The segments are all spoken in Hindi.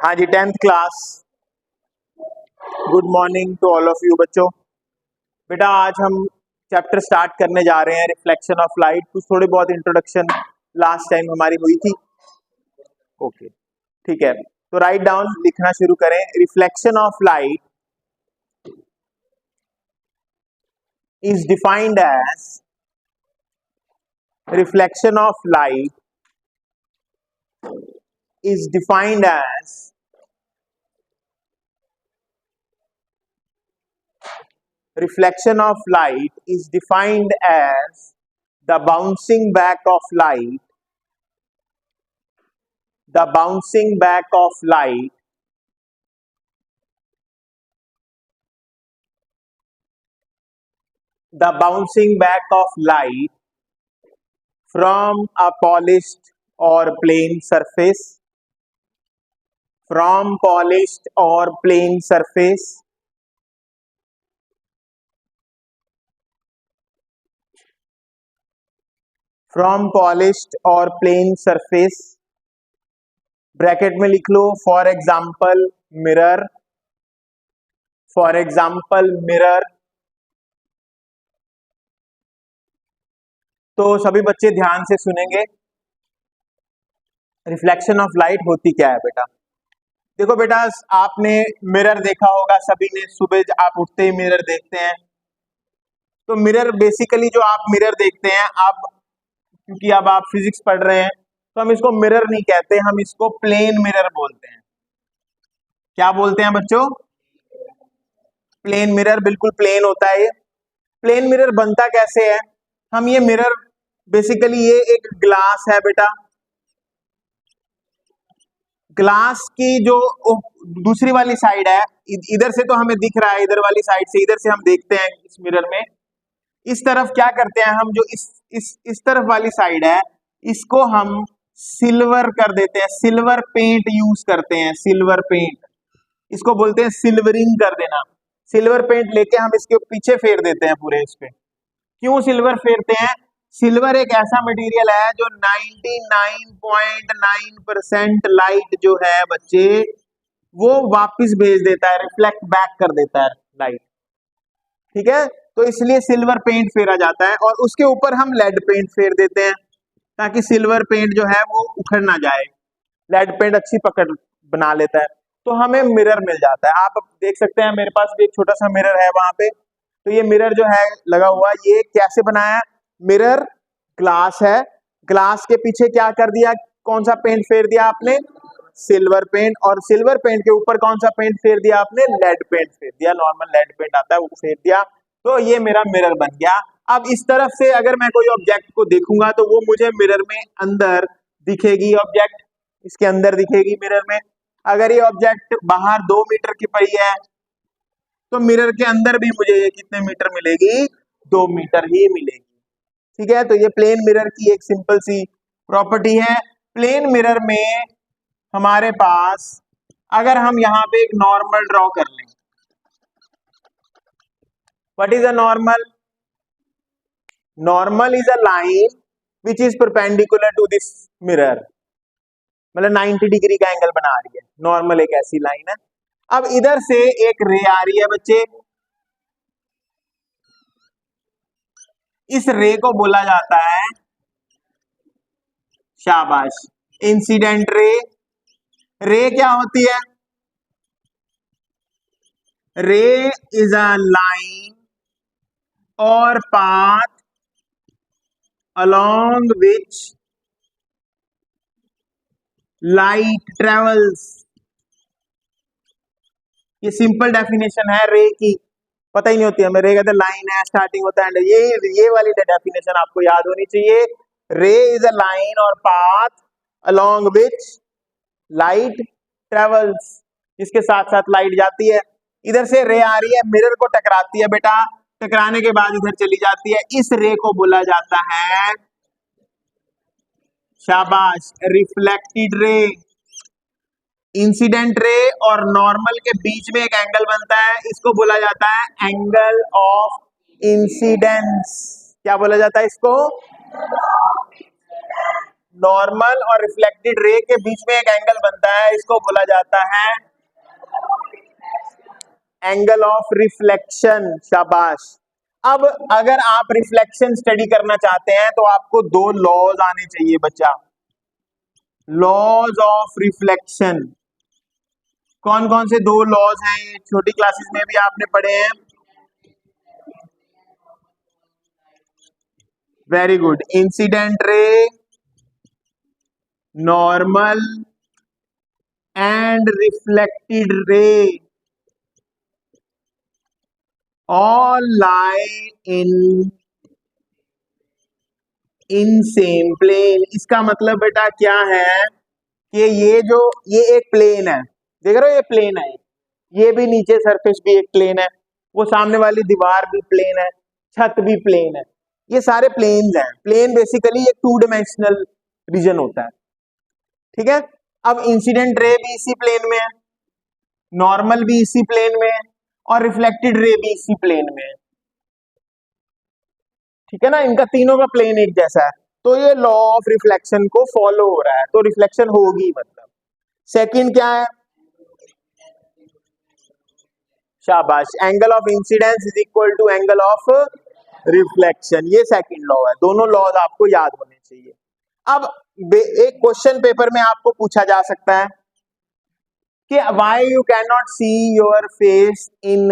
हाँ जी, 10th class. Good morning to all of you बच्चों। बेटा आज हम चैप्टर स्टार्ट करने जा रहे हैं रिफ्लेक्शन ऑफ लाइट। कुछ थोड़ी बहुत इंट्रोडक्शन लास्ट टाइम हमारी हुई थी। ओके, ठीक है, तो राइट डाउन लिखना शुरू करें। Reflection of light is defined as reflection of light is defined as reflection of light is defined as the bouncing back of light, the bouncing back of light the bouncing back of light from a polished or plane surface, from polished or plane surface, from polished or plane surface, bracket में लिख लो for example mirror, for example mirror. तो सभी बच्चे ध्यान से सुनेंगे। रिफ्लेक्शन ऑफ लाइट होती क्या है बेटा? देखो बेटा, आपने मिरर देखा होगा, सभी ने सुबह आप उठते ही मिरर देखते हैं। तो मिरर बेसिकली जो आप मिरर देखते हैं, आप क्योंकि अब आप फिजिक्स पढ़ रहे हैं तो हम इसको मिरर नहीं कहते, हम इसको प्लेन मिरर बोलते हैं। क्या बोलते हैं बच्चों? Plane mirror. बिल्कुल प्लेन होता है ये। प्लेन मिरर बनता कैसे है? हम ये मिरर बेसिकली ये एक ग्लास है बेटा, ग्लास की जो दूसरी वाली साइड है, इधर से तो हमें दिख रहा है, इधर वाली साइड से, इधर से हम देखते हैं इस मिरर में। इस तरफ क्या करते हैं हम, जो इस तरफ वाली साइड है, इसको हम सिल्वर कर देते हैं, सिल्वर पेंट यूज करते हैं, सिल्वर पेंट, इसको बोलते हैं सिल्वरिंग कर देना। सिल्वर पेंट लेके हम इसके पीछे फेर देते हैं पूरे इस पे। क्यों सिल्वर फेरते हैं? सिल्वर एक ऐसा मटेरियल है जो 99.9% लाइट जो है बच्चे वो वापस भेज देता है, रिफ्लेक्ट बैक कर देता है लाइट। ठीक है, तो इसलिए सिल्वर पेंट फेरा जाता है और उसके ऊपर हम लेड पेंट फेर देते हैं ताकि सिल्वर पेंट जो है वो उखड़ ना जाए। लेड पेंट अच्छी पकड़ बना लेता है, तो हमें मिरर मिल जाता है। आप देख सकते हैं मेरे पास भी एक छोटा सा मिरर है वहां पे। तो ये मिरर जो है लगा हुआ, ये कैसे बनाया? मिरर ग्लास है, ग्लास के पीछे क्या कर दिया, कौन सा पेंट फेर दिया आपने? Silver paint. और सिल्वर पेंट के ऊपर कौन सा पेंट फेर दिया आपने? लेड पेंट फेर दिया, नॉर्मल लेड पेंट आता है वो फेर दिया। तो ये मेरा मिरर बन गया। अब इस तरफ से अगर मैं कोई ऑब्जेक्ट को देखूंगा तो वो मुझे मिरर में अंदर दिखेगी, ऑब्जेक्ट इसके अंदर दिखेगी मिरर में। अगर ये ऑब्जेक्ट बाहर 2 मीटर की पड़ी है तो मिरर के अंदर भी मुझे ये कितने मीटर मिलेगी? 2 मीटर ही मिलेगी। ठीक है, तो ये प्लेन मिरर की एक सिंपल सी प्रॉपर्टी है। प्लेन मिरर में हमारे पास, अगर हम यहां पे एक नॉर्मल ड्रॉ कर लें, what is a normal? Normal is a line which is perpendicular to this mirror, मतलब 90 डिग्री का एंगल बना रही है। नॉर्मल एक ऐसी लाइन है। अब इधर से एक रे आ रही है बच्चे, इस रे को बोला जाता है, शाबाश, इंसिडेंट रे। रे क्या होती है? रे इज अ लाइन और path along which light travels। ये सिंपल डेफिनेशन है रे की, पता ही नहीं होती हमें। रे कहते लाइन है, स्टार्टिंग होता है, ये वाली डेफिनेशन आपको याद होनी चाहिए। रे इज अ लाइन और path along which light travels, इसके साथ साथ लाइट जाती है। इधर से रे आ रही है, मिरर को टकराती है बेटा, टकराने के बाद इधर चली जाती है। इस रे को बोला जाता है, शाबाश, रिफ्लेक्टेड रे। इंसिडेंट रे और नॉर्मल के बीच में एक एंगल बनता है, इसको बोला जाता है एंगल ऑफ इंसिडेंस। क्या बोला जाता है इसको? नॉर्मल और रिफ्लेक्टेड रे के बीच में एक एंगल बनता है, इसको बोला जाता है एंगल ऑफ रिफ्लेक्शन। शाबाश। अब अगर आप रिफ्लेक्शन स्टडी करना चाहते हैं तो आपको दो लॉज आने चाहिए बच्चा, लॉज ऑफ रिफ्लेक्शन। कौन कौन से दो लॉज हैं, ये छोटी क्लासेस में भी आपने पढ़े हैं। Very good. Incident ray, normal and reflected ray all lie in same plane. इसका मतलब बेटा क्या है कि ये एक प्लेन है, देख रहे हो, ये प्लेन है, ये भी नीचे सरफेस भी एक प्लेन है, वो सामने वाली दीवार भी प्लेन है, छत भी प्लेन है, ये सारे प्लेन्स हैं। प्लेन बेसिकली एक टू डायमेंशनल रीजन होता है, ठीक है। अब इंसिडेंट रे भी इसी प्लेन में है, नॉर्मल भी इसी प्लेन में है, और रिफ्लेक्टेड रे भी इसी प्लेन में है, ठीक है ना। इनका तीनों का प्लेन एक जैसा है, तो ये लॉ ऑफ रिफ्लेक्शन को फॉलो हो रहा है, तो रिफ्लेक्शन होगी। मतलब सेकंड क्या है, शाबाश, angle of incidence is equal to angle of reflection, ये सेकंड लॉ है। दोनों लॉज आपको याद होने चाहिए। अब एक क्वेश्चन पेपर में आपको पूछा जा सकता है कि why you can not see your face in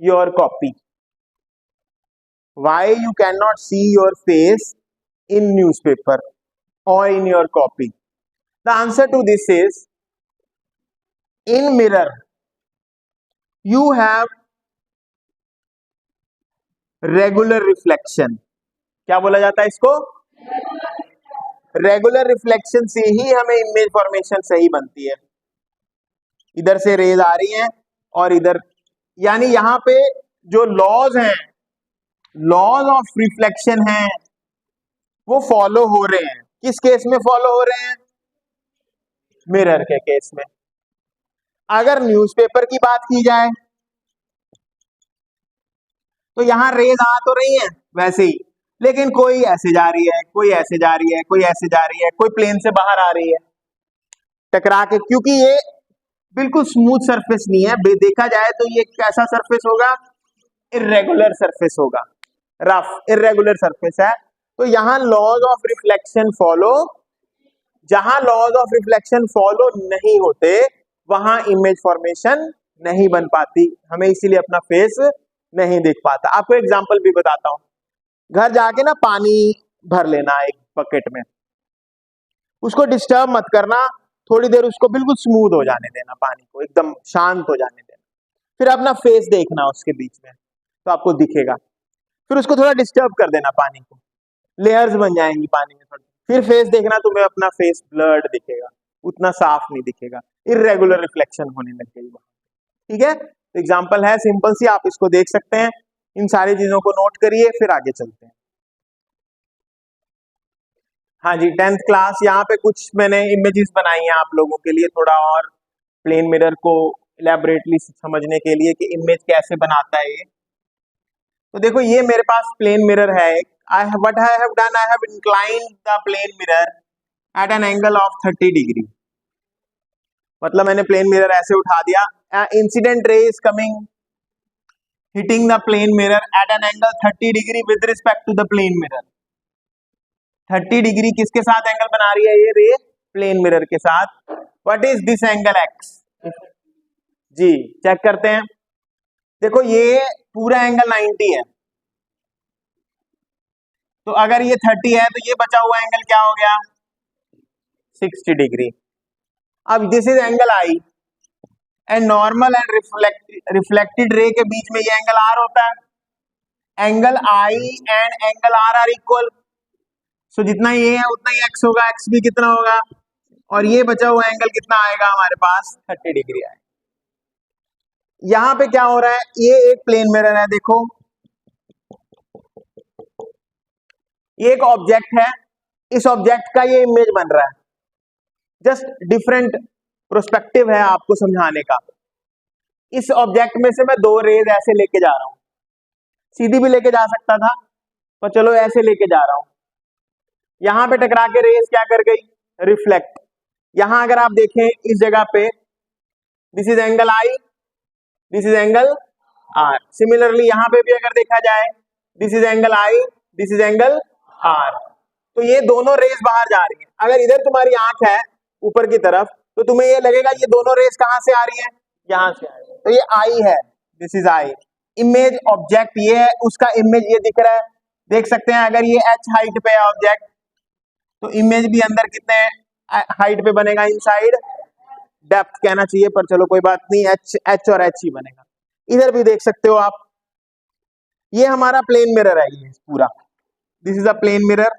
your copy, why you can not see your face in newspaper or in your copy. The answer to this is, in mirror you have regular reflection. क्या बोला जाता है इसको, रेगुलर रिफ्लेक्शन से ही हमें इमेज फॉर्मेशन सही बनती है। इधर से रेज आ रही हैं और इधर, यानी यहां पे जो लॉज हैं, लॉज ऑफ रिफ्लेक्शन हैं, वो फॉलो हो रहे हैं। किस केस में फॉलो हो रहे हैं, मिरर के केस में। अगर न्यूज़पेपर की बात की जाए तो यहां रेज आ तो रही हैं वैसे ही, लेकिन कोई ऐसे जा रही है, कोई ऐसे जा रही है, कोई ऐसे जा रही है, कोई प्लेन से बाहर आ रही है टकरा के, क्योंकि ये बिल्कुल स्मूथ सरफेस नहीं है। देखा जाए तो ये कैसा सरफेस होगा, इरेगुलर सरफेस होगा, रफ इरेगुलर सरफेस है। तो यहां लॉज ऑफ रिफ्लेक्शन फॉलो, जहां लॉज ऑफ रिफ्लेक्शन फॉलो नहीं होते वहां इमेज फॉर्मेशन नहीं बन पाती, हमें इसीलिए अपना फेस नहीं दिख पाता। आपको एग्जांपल भी बताता हूं, घर जाके ना पानी भर लेना एक बकेट में, उसको डिस्टर्ब मत करना, थोड़ी देर उसको बिल्कुल स्मूथ हो जाने देना, पानी को एकदम शांत हो जाने देना, फिर अपना फेस देखना उसके बीच में तो आपको दिखेगा। फिर उसको थोड़ा डिस्टर्ब कर देना, पानी को, लेयर्स बन जाएंगी पानी में थोड़ी, फिर फेस देखना, तुम्हें अपना फेस ब्लर्ड दिखेगा, उतना साफ नहीं दिखेगा, इरेगुलर रिफ्लेक्शन होने लग गई वहां, ठीक है। एग्जाम्पल है सिंपल सी, आप इसको देख सकते हैं। इन सारी चीजों को नोट करिए, फिर आगे चलते हैं। हाँ जी, 10th क्लास, यहाँ पे कुछ मैंने इमेजेस बनाई हैं आप लोगों के लिए, थोड़ा और प्लेन मिरर को इलेबोरेटली समझने के लिए कि इमेज कैसे बनाता है ये। तो देखो, ये मेरे पास प्लेन मिरर है एक, what I have done, I have inclined the plane mirror at an angle of 30 degree. मतलब मैंने प्लेन मिरर ऐसे उठा दिया, incident ray is coming hitting the plane mirror at an angle 30 degree with respect to the plane mirror। 30 degree किसके साथ एंगल बना रही है ये रे, प्लेन मिरर के साथ। What is this angle x, जी चेक करते हैं। देखो, ये पूरा एंगल 90 है, तो अगर ये 30 है तो ये बचा हुआ एंगल क्या हो गया, 60 डिग्री। अब this is angle I, and normal and reflected ray के बीच में ये एंगल आर होता है। Angle I and angle R are equal, so जितना ये है उतना ही एक्स होगा, एक्स भी कितना होगा, और ये बचा हुआ एंगल कितना आएगा हमारे पास, 30 डिग्री आएगा। यहां पे क्या हो रहा है, ये एक प्लेन मिरर है, देखो ये एक ऑब्जेक्ट है, इस ऑब्जेक्ट का ये इमेज बन रहा है, जस्ट डिफरेंट प्रोस्पेक्टिव है आपको समझाने का। इस ऑब्जेक्ट में से मैं दो रेज ऐसे लेके जा रहा हूं, सीधी भी लेके जा सकता था, पर चलो ऐसे लेके जा रहा हूं। यहां पे टकरा के रेज क्या कर गई, रिफ्लेक्ट। यहां अगर आप देखें इस जगह पे, this is angle i, this is angle r. Similarly यहां पे भी अगर देखा जाए, this is angle i, this is angle r. तो ये दोनों रेस बाहर जा रही है। अगर इधर तुम्हारी आंख है ऊपर की तरफ, तो तुम्हें ये लगेगा ये दोनों रेस कहां से आ रही है, यहां से आ रही है। तो ये आई है, this is I. Image object ये है, उसका इमेज ये दिख रहा है, देख सकते हैं। अगर ये h हाइट पे है ऑब्जेक्ट, तो इमेज भी अंदर कितने हाइट पे बनेगा, इनसाइड डेप्थ कहना चाहिए, पर चलो कोई बात नहीं, h और h ही बनेगा। इधर भी देख सकते हो आप, ये हमारा प्लेन मिरर है ये पूरा, this is a plane mirror.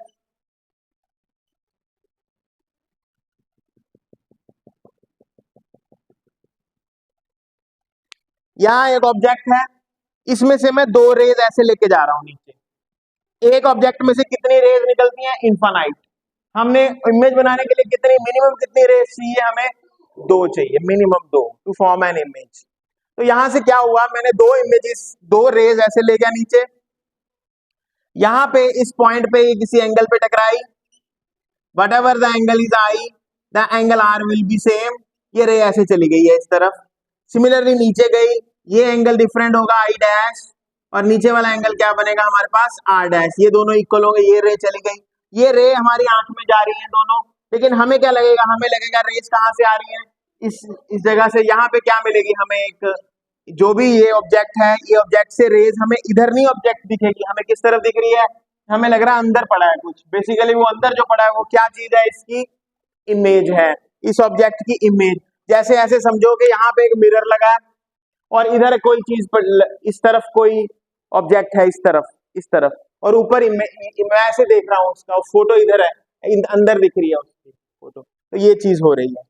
यहां एक ऑब्जेक्ट है, इसमें से मैं दो रेज ऐसे लेके जा रहा हूं नीचे। एक ऑब्जेक्ट में से कितनी रेज निकलती हैं, इनफाइनाइट। हमने इमेज बनाने के लिए कितनी मिनिमम कितनी रेज चाहिए, हमें दो चाहिए, मिनिमम दो, टू फॉर्म एन इमेज। तो यहां से क्या हुआ, मैंने दो इमेजेस, दो रेज ऐसे ले गया नीचे। यहां पे इस पॉइंट पे ये किसी एंगल पे टकराई, whatever the angle is i, the angle r will be same. ये रे ऐसे चली गई है इस तरफ। सिमिलरली नीचे गई, ये एंगल डिफरेंट होगा आई डैश, और नीचे वाला एंगल क्या बनेगा हमारे पास, आर डैश। ये दोनों इक्वल हो गए, ये रे चली गई, ये रे हमारी आंख में जा रही है दोनों। लेकिन हमें क्या लगेगा, हमें लगेगा रेस कहां से आ रही है, इस जगह से। यहाँ पे क्या मिलेगी हमें, एक जो भी ये ऑब्जेक्ट है, ये ऑब्जेक्ट से रेज हमें इधर नहीं ऑब्जेक्ट दिखेगी, हमें किस तरफ दिख रही है, हमें लग रहा है अंदर पड़ा है कुछ। बेसिकली वो अंदर जो पड़ा है वो क्या चीज है, इसकी इमेज है, इस ऑब्जेक्ट की इमेज। जैसे ऐसे समझो कि यहाँ पे एक मिरर लगा है और इधर कोई चीज पर, इस तरफ कोई ऑब्जेक्ट है, इस तरफ, और ऊपर मैं ऐसे देख रहा हूँ उसका फोटो इधर है, अंदर दिख रही है उसकी फोटो। तो ये चीज हो रही है,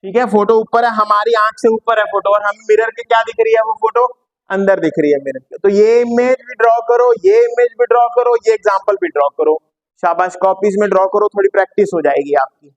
ठीक है। फोटो ऊपर है, हमारी आंख से ऊपर है फोटो, और हमें मिरर के क्या दिख रही है, वो फोटो अंदर दिख रही है मिरर के। तो ये इमेज भी ड्रॉ करो, ये इमेज भी ड्रॉ करो, ये एग्जांपल भी ड्रॉ करो। शाबाश, कॉपीज में ड्रॉ करो, थोड़ी प्रैक्टिस हो जाएगी आपकी।